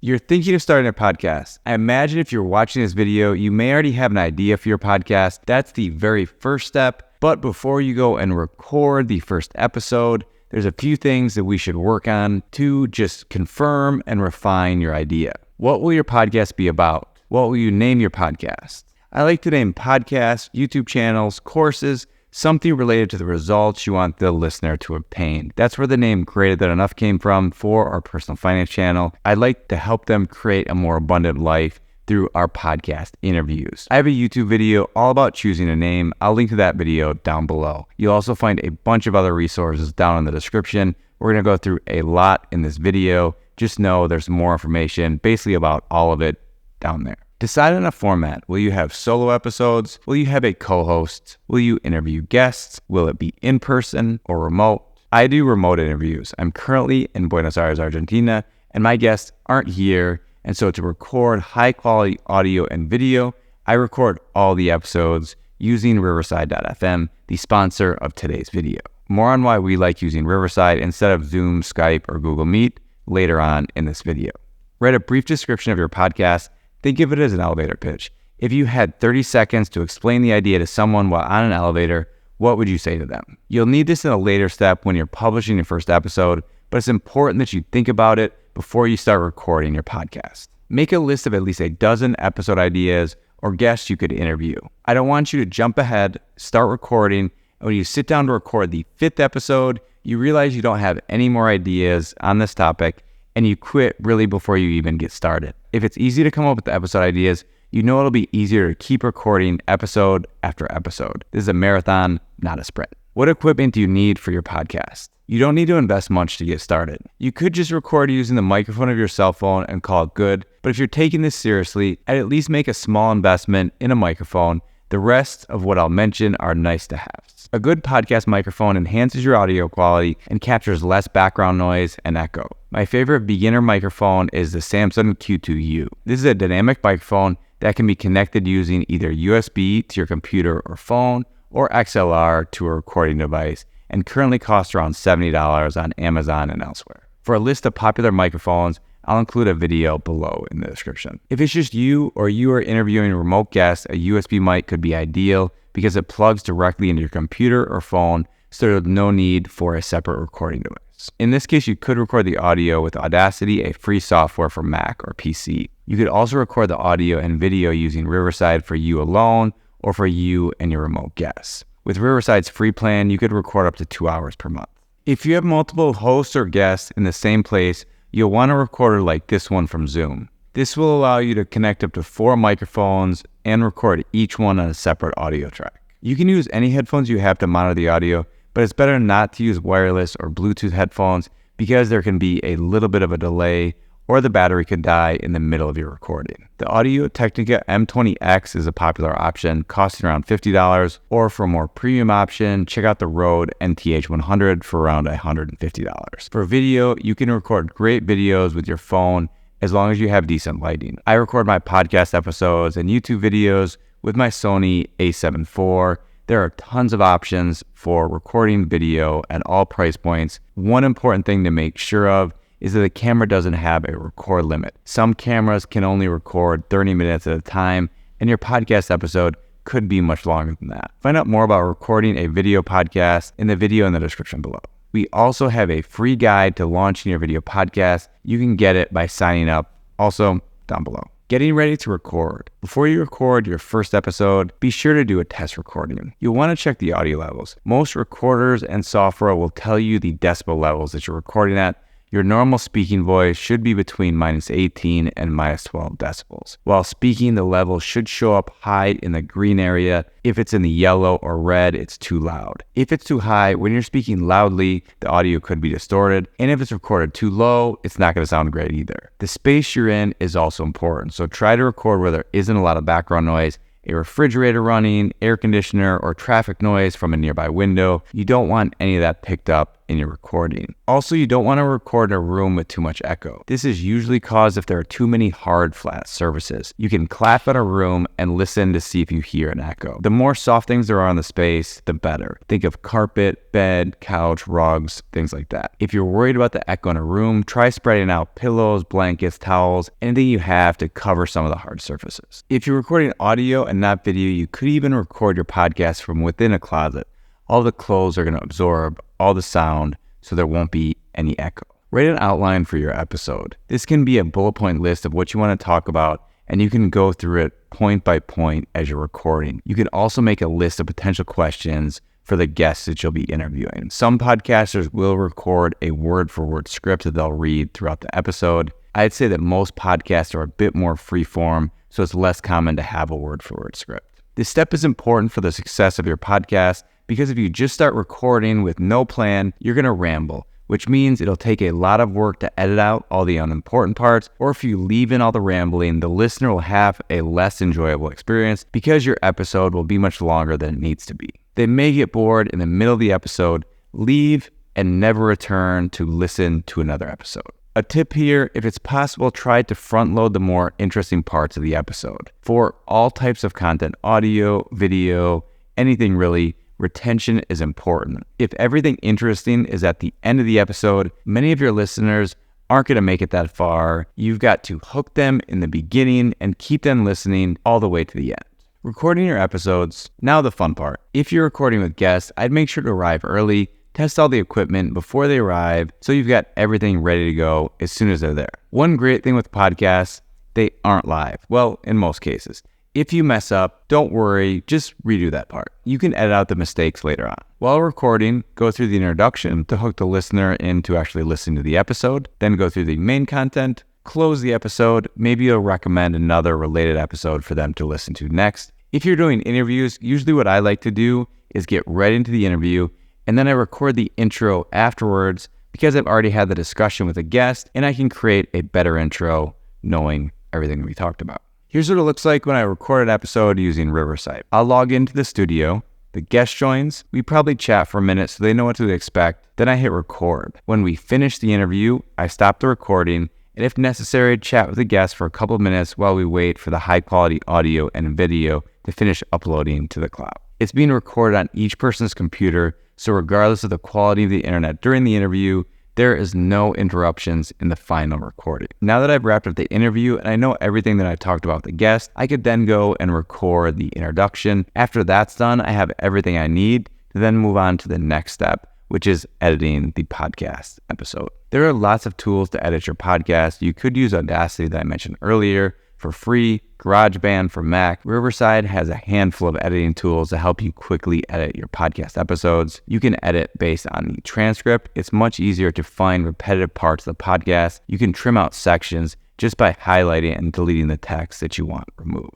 You're thinking of starting a podcast. I imagine if you're watching this video, you may already have an idea for your podcast. That's the very first step. But before you go and record the first episode, there's a few things that we should work on to just confirm and refine your idea. What will your podcast be about? What will you name your podcast? I like to name podcasts, YouTube channels, courses, something related to the results you want the listener to obtain. That's where the name Created That Enough came from for our personal finance channel. I'd like to help them create a more abundant life through our podcast interviews. I have a YouTube video all about choosing a name. I'll link to that video down below. You'll also find a bunch of other resources down in the description. We're going to go through a lot in this video. Just know there's more information basically about all of it down there. Decide on a format. Will you have solo episodes? Will you have a co-host? Will you interview guests? Will it be in person or remote? I do remote interviews. I'm currently in Buenos Aires, Argentina, and my guests aren't here. And so to record high quality audio and video, I record all the episodes using Riverside.fm, the sponsor of today's video. More on why we like using Riverside instead of Zoom, Skype, or Google Meet later on in this video. Write a brief description of your podcast. Think of it as an elevator pitch. If you had 30 seconds to explain the idea to someone while on an elevator, what would you say to them? You'll need this in a later step when you're publishing your first episode, but it's important that you think about it before you start recording your podcast. Make a list of at least a dozen episode ideas or guests you could interview. I don't want you to jump ahead, start recording, and when you sit down to record the 5th episode, you realize you don't have any more ideas on this topic, and you quit really before you even get started. If it's easy to come up with the episode ideas, you know it'll be easier to keep recording episode after episode. This is a marathon, not a sprint. What equipment do you need for your podcast? You don't need to invest much to get started. You could just record using the microphone of your cell phone and call it good, but if you're taking this seriously, I'd at least make a small investment in a microphone. The rest of what I'll mention are nice to haves. A good podcast microphone enhances your audio quality and captures less background noise and echo. My favorite beginner microphone is the Samsung Q2U. This is a dynamic microphone that can be connected using either USB to your computer or phone or XLR to a recording device and currently costs around $70 on Amazon and elsewhere. For a list of popular microphones, I'll include a video below in the description. If it's just you or you are interviewing a remote guest, a USB mic could be ideal because it plugs directly into your computer or phone, so there's no need for a separate recording device. In this case, you could record the audio with Audacity, a free software for Mac or PC. You could also record the audio and video using Riverside for you alone or for you and your remote guests. With Riverside's free plan, you could record up to 2 hours per month. If you have multiple hosts or guests in the same place, you'll want a recorder like this one from Zoom. This will allow you to connect up to 4 microphones and record each one on a separate audio track. You can use any headphones you have to monitor the audio, but it's better not to use wireless or Bluetooth headphones because there can be a little bit of a delay or the battery could die in the middle of your recording. The Audio-Technica M20X is a popular option, costing around $50, or for a more premium option, check out the Rode NTH100 for around $150. For video, you can record great videos with your phone as long as you have decent lighting. I record my podcast episodes and YouTube videos with my Sony a7 IV. There are tons of options for recording video at all price points. One important thing to make sure of is that the camera doesn't have a record limit. Some cameras can only record 30 minutes at a time, and your podcast episode could be much longer than that. Find out more about recording a video podcast in the video in the description below. We also have a free guide to launching your video podcast. You can get it by signing up, also down below. Getting ready to record. Before you record your first episode, be sure to do a test recording. You'll want to check the audio levels. Most recorders and software will tell you the decibel levels that you're recording at. Your normal speaking voice should be between -18 and -12 decibels. While speaking, the level should show up high in the green area. If it's in the yellow or red, it's too loud. If it's too high, when you're speaking loudly, the audio could be distorted. And if it's recorded too low, it's not going to sound great either. The space you're in is also important. So try to record where there isn't a lot of background noise a refrigerator running, air conditioner, or traffic noise from a nearby window. You don't want any of that picked up in your recording. Also, you don't want to record in a room with too much echo. This is usually caused if there are too many hard, flat surfaces. You can clap in a room and listen to see if you hear an echo. The more soft things there are in the space, the better. Think of carpet, bed, couch, rugs, things like that. If you're worried about the echo in a room, try spreading out pillows, blankets, towels, anything you have to cover some of the hard surfaces. If you're recording audio and not video, you could even record your podcast from within a closet. All the clothes are going to absorb all the sound, so there won't be any echo. Write an outline for your episode. This can be a bullet point list of what you want to talk about, and you can go through it point by point as you're recording. You can also make a list of potential questions for the guests that you'll be interviewing. Some podcasters will record a word-for-word script that they'll read throughout the episode. I'd say that most podcasts are a bit more free-form, so it's less common to have a word-for-word script. This step is important for the success of your podcast, because if you just start recording with no plan, you're going to ramble, which means it'll take a lot of work to edit out all the unimportant parts, or if you leave in all the rambling, the listener will have a less enjoyable experience because your episode will be much longer than it needs to be. They may get bored in the middle of the episode, leave, and never return to listen to another episode. A tip here, if it's possible, try to front load the more interesting parts of the episode. For all types of content, audio, video, anything really, retention is important. If everything interesting is at the end of the episode, many of your listeners aren't going to make it that far. You've got to hook them in the beginning and keep them listening all the way to the end. Recording your episodes, now the fun part. If you're recording with guests, I'd make sure to arrive early, test all the equipment before they arrive, so you've got everything ready to go as soon as they're there. One great thing with podcasts, they aren't live. Well, in most cases. If you mess up, don't worry, just redo that part. You can edit out the mistakes later on. While recording, go through the introduction to hook the listener into actually listening to the episode, then go through the main content, close the episode, maybe you'll recommend another related episode for them to listen to next. If you're doing interviews, usually what I like to do is get right into the interview, and then I record the intro afterwards because I've already had the discussion with a guest, and I can create a better intro knowing everything we talked about. Here's what it looks like when I record an episode using Riverside. I'll log into the studio, the guest joins, we probably chat for a minute so they know what to expect, then I hit record. When we finish the interview, I stop the recording, and if necessary, chat with the guest for a couple of minutes while we wait for the high quality audio and video to finish uploading to the cloud. It's being recorded on each person's computer, so regardless of the quality of the internet during the interview, there is no interruptions in the final recording. Now that I've wrapped up the interview and I know everything that I talked about with the guest, I could then go and record the introduction. After that's done, I have everything I need to then move on to the next step, which is editing the podcast episode. There are lots of tools to edit your podcast. You could use Audacity that I mentioned earlier for free, GarageBand for Mac. Riverside has a handful of editing tools to help you quickly edit your podcast episodes. You can edit based on the transcript. It's much easier to find repetitive parts of the podcast. You can trim out sections just by highlighting and deleting the text that you want removed.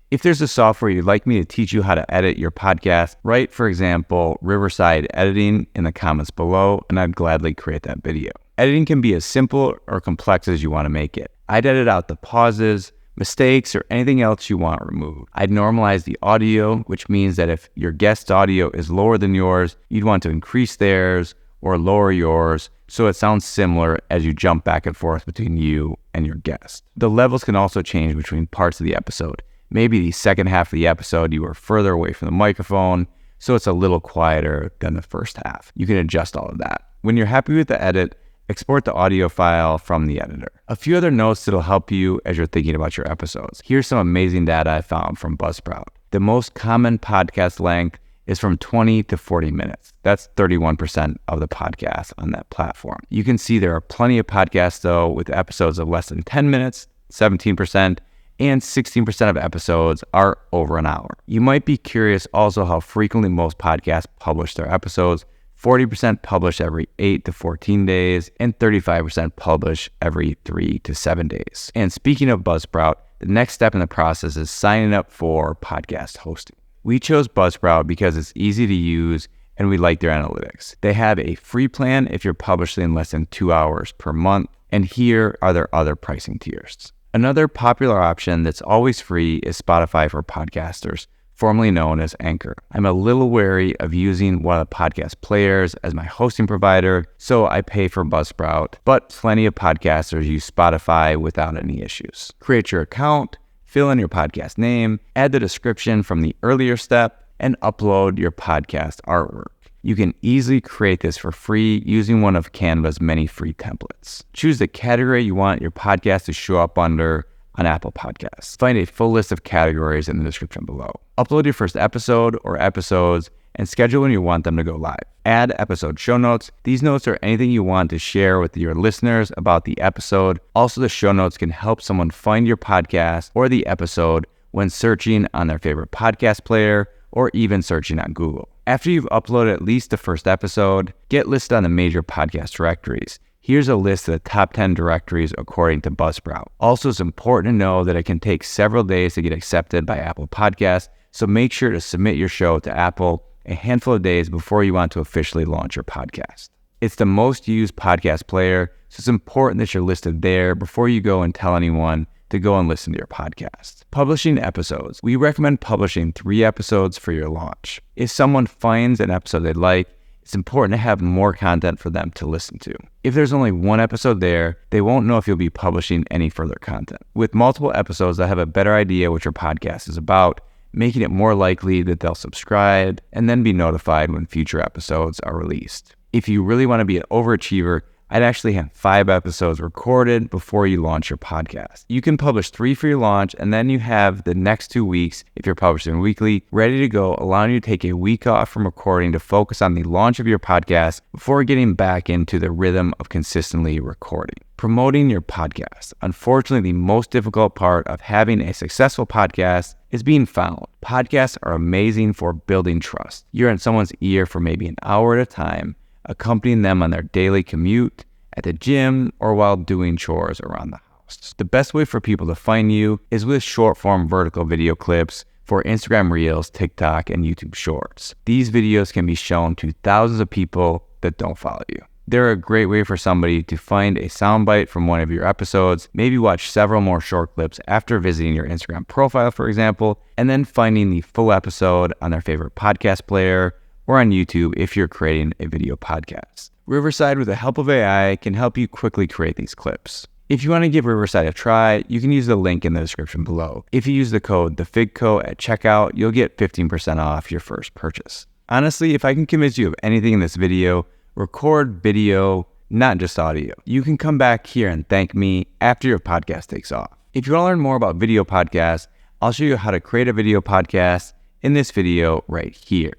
If there's a software you'd like me to teach you how to edit your podcast, write, for example, Riverside Editing in the comments below, and I'd gladly create that video. Editing can be as simple or complex as you want to make it. I'd edit out the pauses, mistakes, or anything else you want removed. I'd normalize the audio, which means that if your guest's audio is lower than yours, you'd want to increase theirs or lower yours so it sounds similar as you jump back and forth between you and your guest. The levels can also change between parts of the episode. Maybe the second half of the episode you are further away from the microphone, so it's a little quieter than the first half. You can adjust all of that. When you're happy with the edit, export the audio file from the editor. A few other notes that'll help you as you're thinking about your episodes. Here's some amazing data I found from Buzzsprout. The most common podcast length is from 20 to 40 minutes. That's 31% of the podcasts on that platform. You can see there are plenty of podcasts, though, with episodes of less than 10 minutes, 17%, and 16% of episodes are over an hour. You might be curious also how frequently most podcasts publish their episodes. 40% publish every 8 to 14 days, and 35% publish every 3 to 7 days. And speaking of Buzzsprout, the next step in the process is signing up for podcast hosting. We chose Buzzsprout because it's easy to use and we like their analytics. They have a free plan if you're publishing in less than 2 hours per month, and here are their other pricing tiers. Another popular option that's always free is Spotify for podcasters, formerly known as Anchor. I'm a little wary of using one of the podcast players as my hosting provider, so I pay for Buzzsprout, but plenty of podcasters use Spotify without any issues. Create your account, fill in your podcast name, add the description from the earlier step, and upload your podcast artwork. You can easily create this for free using one of Canva's many free templates. Choose the category you want your podcast to show up under on Apple Podcasts. Find a full list of categories in the description below. Upload your first episode or episodes and schedule when you want them to go live. Add episode show notes. These notes are anything you want to share with your listeners about the episode. Also, the show notes can help someone find your podcast or the episode when searching on their favorite podcast player or even searching on Google. After you've uploaded at least the first episode, get listed on the major podcast directories. Here's a list of the top 10 directories according to Buzzsprout. Also, it's important to know that it can take several days to get accepted by Apple Podcasts, so make sure to submit your show to Apple a handful of days before you want to officially launch your podcast. It's the most used podcast player, so it's important that you're listed there before you go and tell anyone to go and listen to your podcast. Publishing episodes. We recommend publishing 3 episodes for your launch. If someone finds an episode they like, it's important to have more content for them to listen to. If there's only 1 episode there, they won't know if you'll be publishing any further content. With multiple episodes, they'll have a better idea what your podcast is about, making it more likely that they'll subscribe and then be notified when future episodes are released. If you really want to be an overachiever, I'd actually have 5 episodes recorded before you launch your podcast. You can publish 3 for your launch, and then you have the next 2 weeks, if you're publishing weekly, ready to go, allowing you to take a week off from recording to focus on the launch of your podcast before getting back into the rhythm of consistently recording. Promoting your podcast. Unfortunately, the most difficult part of having a successful podcast is being found. Podcasts are amazing for building trust. You're in someone's ear for maybe an hour at a time, accompanying them on their daily commute, at the gym, or while doing chores around the house. The best way for people to find you is with short-form vertical video clips for Instagram Reels, TikTok, and YouTube Shorts. These videos can be shown to thousands of people that don't follow you. They're a great way for somebody to find a soundbite from one of your episodes, maybe watch several more short clips after visiting your Instagram profile, for example, and then finding the full episode on their favorite podcast player or on YouTube if you're creating a video podcast. Riverside, with the help of AI, can help you quickly create these clips. If you want to give Riverside a try, you can use the link in the description below. If you use the code TheFigCo at checkout, you'll get 15% off your first purchase. Honestly, if I can convince you of anything in this video, record video, not just audio. You can come back here and thank me after your podcast takes off. If you want to learn more about video podcasts, I'll show you how to create a video podcast in this video right here.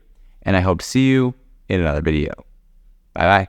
And I hope to see you in another video. Bye-bye.